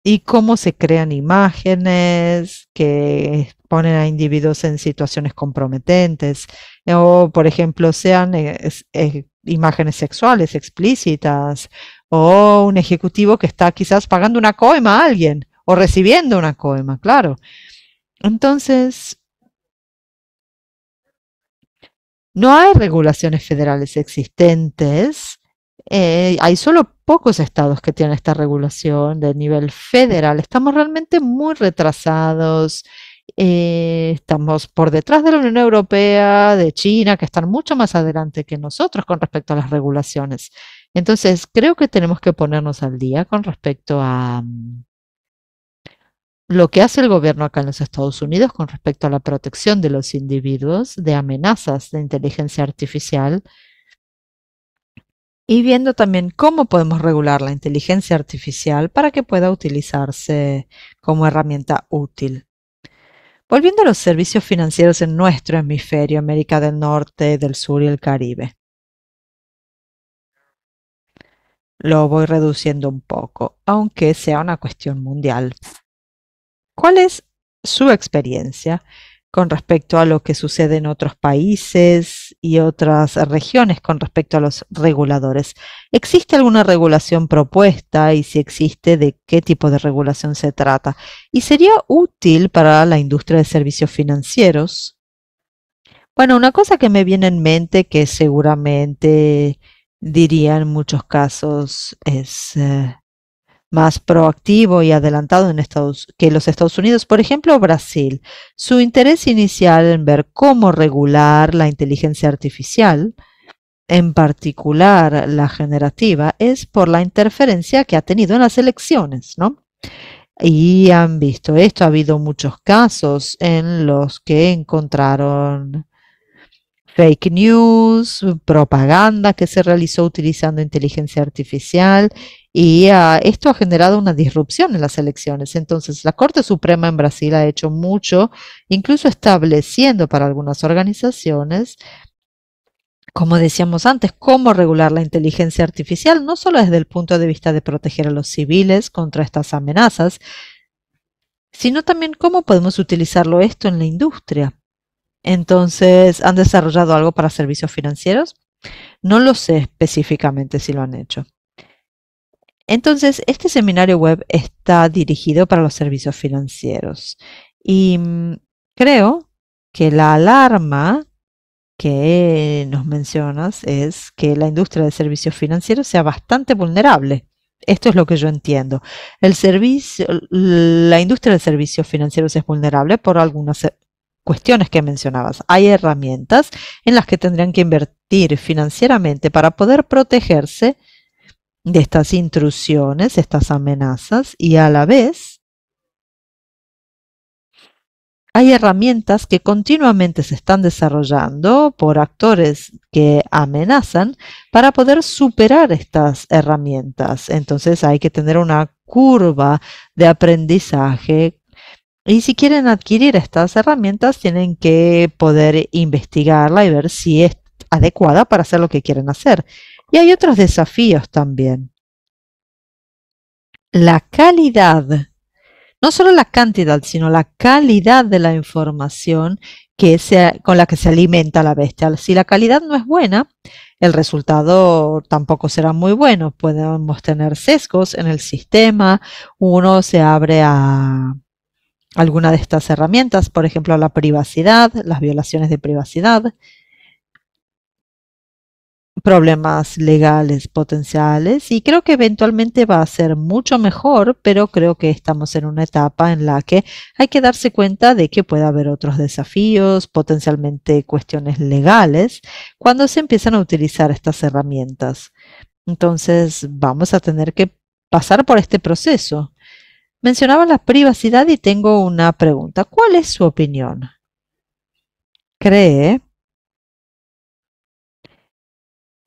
y cómo se crean imágenes que ponen a individuos en situaciones comprometentes o, por ejemplo, sean imágenes sexuales explícitas o un ejecutivo que está quizás pagando una coima a alguien o recibiendo una coima, claro. Entonces, no hay regulaciones federales existentes. Hay solo pocos estados que tienen esta regulación de nivel federal. Estamos realmente muy retrasados. Estamos por detrás de la Unión Europea, de China, que están mucho más adelante que nosotros con respecto a las regulaciones. Entonces, creo que tenemos que ponernos al día con respecto a lo que hace el gobierno acá en los Estados Unidos con respecto a la protección de los individuos de amenazas de inteligencia artificial y viendo también cómo podemos regular la inteligencia artificial para que pueda utilizarse como herramienta útil. Volviendo a los servicios financieros en nuestro hemisferio, América del Norte, del Sur y el Caribe. Lo voy reduciendo un poco, aunque sea una cuestión mundial. ¿Cuál es su experiencia con respecto a lo que sucede en otros países y otras regiones con respecto a los reguladores? ¿Existe alguna regulación propuesta y si existe, de qué tipo de regulación se trata? ¿Y sería útil para la industria de servicios financieros? Bueno, una cosa que me viene en mente que seguramente diría en muchos casos es más proactivo y adelantado que los Estados Unidos, por ejemplo, Brasil. Su interés inicial en ver cómo regular la inteligencia artificial, en particular la generativa, es por la interferencia que ha tenido en las elecciones, ¿no? Y han visto esto, ha habido muchos casos en los que encontraron fake news, propaganda que se realizó utilizando inteligencia artificial y esto ha generado una disrupción en las elecciones. Entonces, la Corte Suprema en Brasil ha hecho mucho, incluso estableciendo para algunas organizaciones, como decíamos antes, cómo regular la inteligencia artificial, no solo desde el punto de vista de proteger a los civiles contra estas amenazas, sino también cómo podemos utilizarlo esto en la industria. Entonces, ¿han desarrollado algo para servicios financieros? No lo sé específicamente si lo han hecho. Entonces, este seminario web está dirigido para los servicios financieros y creo que la alarma que nos mencionas es que la industria de servicios financieros sea bastante vulnerable. Esto es lo que yo entiendo. La industria de servicios financieros es vulnerable por algunas cuestiones que mencionabas. Hay herramientas en las que tendrían que invertir financieramente para poder protegerse de estas intrusiones, estas amenazas y a la vez hay herramientas que continuamente se están desarrollando por actores que amenazan para poder superar estas herramientas. Entonces hay que tener una curva de aprendizaje y si quieren adquirir estas herramientas tienen que poder investigarla y ver si es adecuada para hacer lo que quieren hacer. Y hay otros desafíos también. La calidad, no solo la cantidad, sino la calidad de la información con la que se alimenta la bestia. Si la calidad no es buena, el resultado tampoco será muy bueno. Podemos tener sesgos en el sistema, uno se abre a alguna de estas herramientas, por ejemplo, la privacidad, las violaciones de privacidad, problemas legales potenciales y creo que eventualmente va a ser mucho mejor, pero creo que estamos en una etapa en la que hay que darse cuenta de que puede haber otros desafíos, potencialmente cuestiones legales, cuando se empiezan a utilizar estas herramientas. Entonces vamos a tener que pasar por este proceso. Mencionaba la privacidad y tengo una pregunta. ¿Cuál es su opinión? ¿Cree?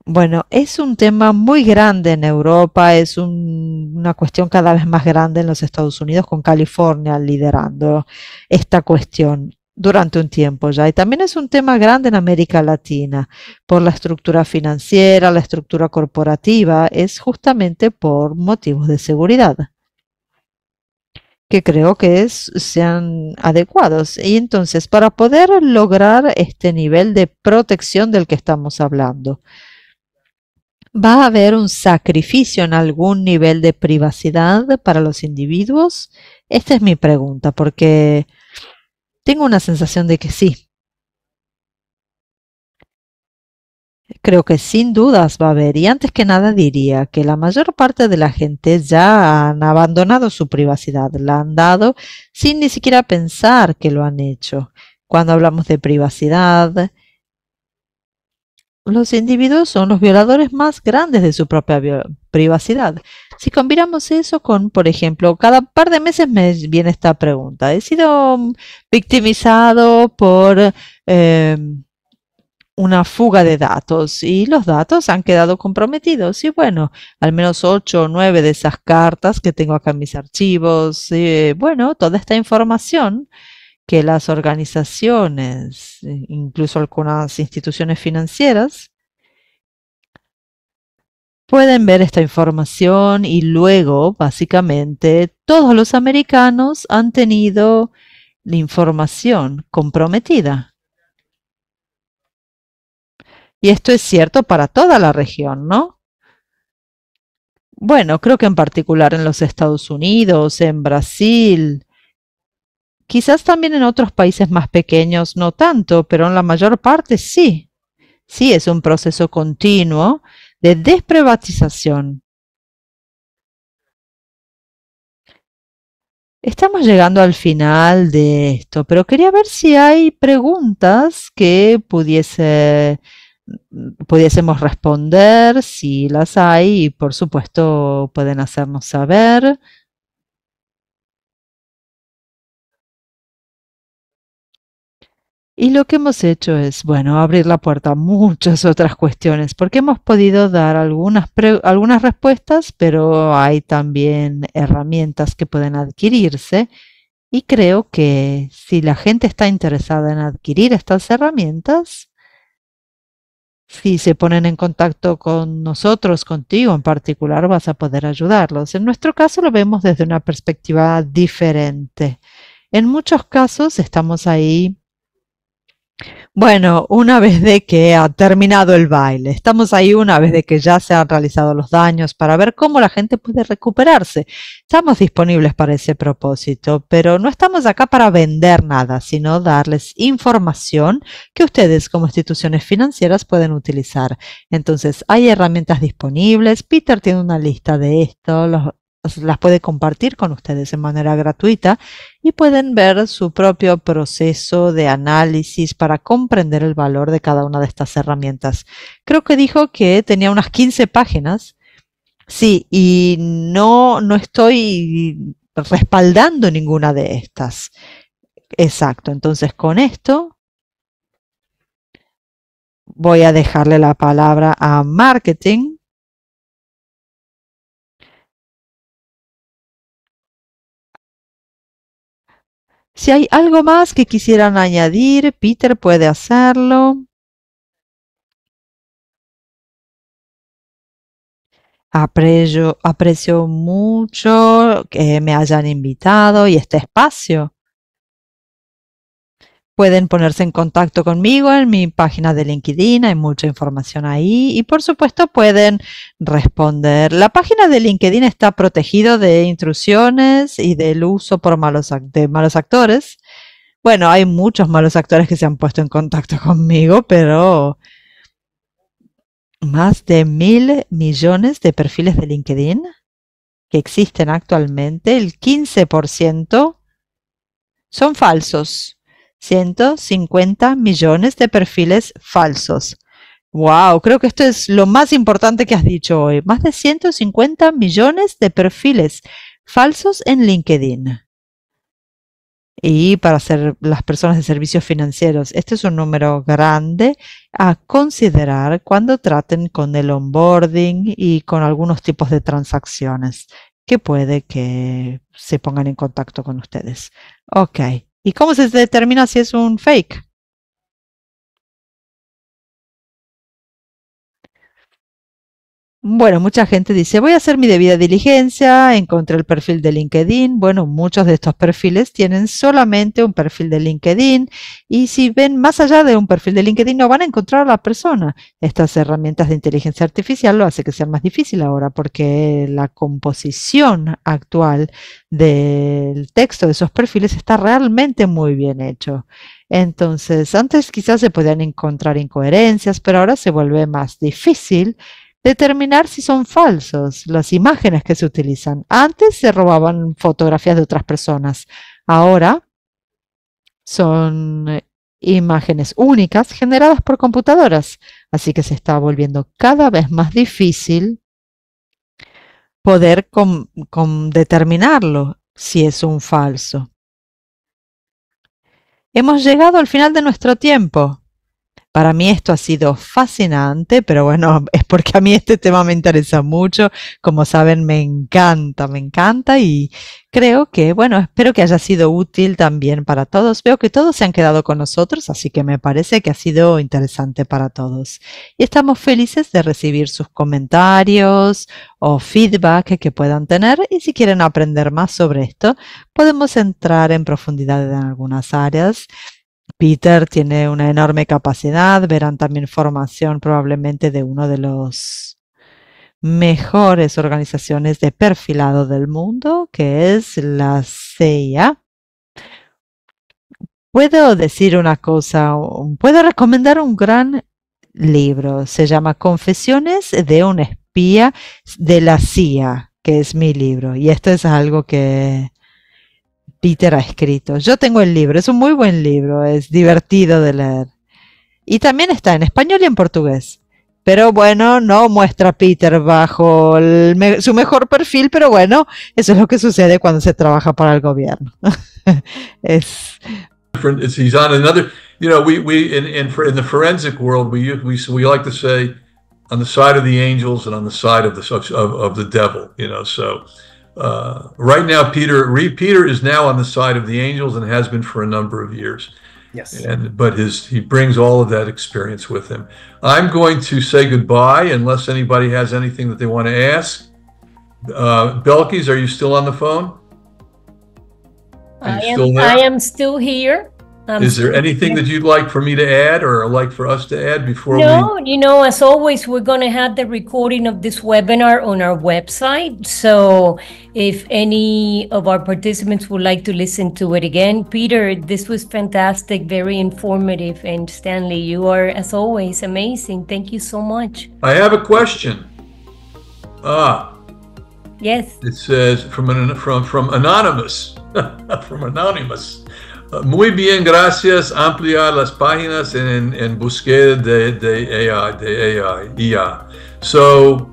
Bueno, es un tema muy grande en Europa, es una cuestión cada vez más grande en los Estados Unidos, con California liderando esta cuestión durante un tiempo ya. Y también es un tema grande en América Latina por la estructura financiera, la estructura corporativa, es justamente por motivos de seguridad que creo que sean adecuados. Y entonces, para poder lograr este nivel de protección del que estamos hablando, ¿va a haber un sacrificio en algún nivel de privacidad para los individuos? Esta es mi pregunta, porque tengo una sensación de que sí. Creo que sin dudas va a haber. Y antes que nada diría que la mayor parte de la gente ya han abandonado su privacidad, la han dado sin ni siquiera pensar que lo han hecho. Cuando hablamos de privacidad, los individuos son los violadores más grandes de su propia privacidad. Si combinamos eso con, por ejemplo, cada par de meses me viene esta pregunta. He sido victimizado por una fuga de datos y los datos han quedado comprometidos. Y bueno, al menos 8 o 9 de esas cartas que tengo acá en mis archivos, bueno, toda esta información que las organizaciones, incluso algunas instituciones financieras, pueden ver esta información y luego, básicamente, todos los americanos han tenido la información comprometida. Y esto es cierto para toda la región, ¿no? Bueno, creo que en particular en los Estados Unidos, en Brasil, quizás también en otros países más pequeños no tanto, pero en la mayor parte sí. Sí, es un proceso continuo de desprivatización. Estamos llegando al final de esto, pero quería ver si hay preguntas que pudiésemos responder, si las hay, y por supuesto pueden hacernos saber. Y lo que hemos hecho es, bueno, abrir la puerta a muchas otras cuestiones, porque hemos podido dar algunas respuestas, pero hay también herramientas que pueden adquirirse. Y creo que si la gente está interesada en adquirir estas herramientas, si se ponen en contacto con nosotros, contigo en particular, vas a poder ayudarlos. En nuestro caso lo vemos desde una perspectiva diferente. En muchos casos estamos ahí. Bueno, una vez de que ha terminado el baile, estamos ahí una vez de que ya se han realizado los daños para ver cómo la gente puede recuperarse. Estamos disponibles para ese propósito, pero no estamos acá para vender nada, sino darles información que ustedes como instituciones financieras pueden utilizar. Entonces, hay herramientas disponibles. Peter tiene una lista de esto, las puede compartir con ustedes de manera gratuita y pueden ver su propio proceso de análisis para comprender el valor de cada una de estas herramientas. Creo que dijo que tenía unas 15 páginas. Sí, y no estoy respaldando ninguna de estas. Exacto. Entonces, con esto voy a dejarle la palabra a marketing. Si hay algo más que quisieran añadir, Peter puede hacerlo. Aprecio mucho que me hayan invitado y este espacio. Pueden ponerse en contacto conmigo en mi página de LinkedIn, hay mucha información ahí y por supuesto pueden responder. La página de LinkedIn está protegido de intrusiones y del uso por de malos actores. Bueno, hay muchos malos actores que se han puesto en contacto conmigo, pero más de 1.000 millones de perfiles de LinkedIn que existen actualmente, el 15% son falsos. 150 millones de perfiles falsos. Wow, creo que esto es lo más importante que has dicho hoy. Más de 150 millones de perfiles falsos en LinkedIn. Y para las personas de servicios financieros, este es un número grande a considerar cuando traten con el onboarding y con algunos tipos de transacciones que puede que se pongan en contacto con ustedes. Ok. ¿Y cómo se determina si es un fake? Bueno, mucha gente dice, voy a hacer mi debida diligencia, encontré el perfil de LinkedIn. Bueno, muchos de estos perfiles tienen solamente un perfil de LinkedIn y si ven más allá de un perfil de LinkedIn no van a encontrar a la persona. Estas herramientas de inteligencia artificial lo hace que sea más difícil ahora porque la composición actual del texto de esos perfiles está realmente muy bien hecho. Entonces, antes quizás se podían encontrar incoherencias, pero ahora se vuelve más difícil determinar si son falsos las imágenes que se utilizan. Antes se robaban fotografías de otras personas. Ahora son imágenes únicas generadas por computadoras. Así que se está volviendo cada vez más difícil poder determinarlo si es un falso. Hemos llegado al final de nuestro tiempo. Para mí esto ha sido fascinante, pero bueno, es porque a mí este tema me interesa mucho. Como saben, me encanta y creo que, bueno, espero que haya sido útil también para todos. Veo que todos se han quedado con nosotros, así que me parece que ha sido interesante para todos. Y estamos felices de recibir sus comentarios o feedback que puedan tener y si quieren aprender más sobre esto, podemos entrar en profundidad en algunas áreas. Peter tiene una enorme capacidad, verán también formación probablemente de uno de los mejores organizaciones de perfilado del mundo, que es la CIA. Puedo decir una cosa, puedo recomendar un gran libro, se llama Confesiones de un espía de la CIA, que es mi libro, y esto es algo que Peter ha escrito. Yo tengo el libro, es un muy buen libro, es divertido de leer. Y también está en español y en portugués. Pero bueno, no muestra a Peter bajo su mejor perfil, pero bueno, eso es lo que sucede cuando se trabaja para el gobierno. He's on another, you know, in the forensic world, we like to say on the side of the angels and on the side of the devil, you know, so right now, Peter is now on the side of the angels and has been for a number of years. Yes. But he brings all of that experience with him. I'm going to say goodbye unless anybody has anything that they want to ask. Belkis, are you still on the phone? I am still here. Is there anything that you'd like for me to add or like for us to add before No, you know, as always, we're going to have the recording of this webinar on our website. So if any of our participants would like to listen to it again, Peter, this was fantastic, very informative. And Stanley, you are, as always, amazing. Thank you so much. I have a question. Yes. It says from Anonymous. From Anonymous. Muy bien, gracias. Ampliar las páginas en búsqueda de AI. IA. So,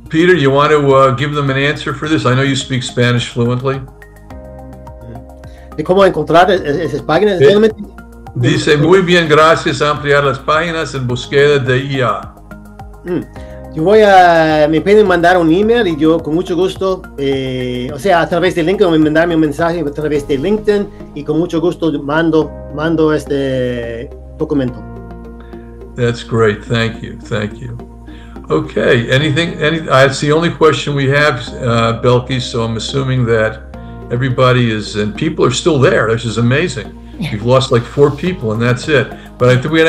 Peter, you want to give them an answer for this? I know you speak Spanish fluently. de cómo encontrar esas páginas. Dice, muy bien, gracias a ampliar las páginas en búsqueda de IA. Yo me pueden mandar un email y yo con mucho gusto, o sea, a través de LinkedIn, mandarme un mensaje a través de LinkedIn y con mucho gusto mando este documento. That's great. Thank you. Okay. That's the only question we have, Belkis. So I'm assuming that everybody and people are still there. This is amazing. We've lost like 4 people, and that's it. But I think we're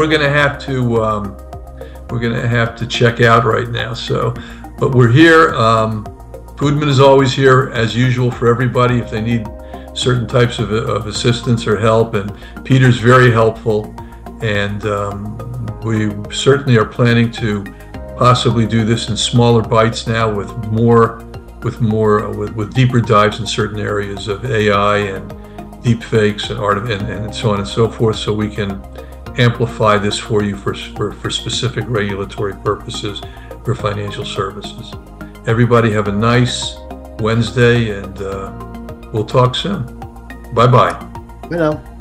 gonna have to check out right now. So, but we're here. Foodman is always here as usual for everybody if they need certain types of assistance or help. And Peter's very helpful. And we certainly are planning to possibly do this in smaller bites now with deeper dives in certain areas of AI and deep fakes and and so on and so forth, so we can amplify this for you for specific regulatory purposes for financial services. Everybody have a nice Wednesday, and we'll talk soon. Bye-bye. Bye now.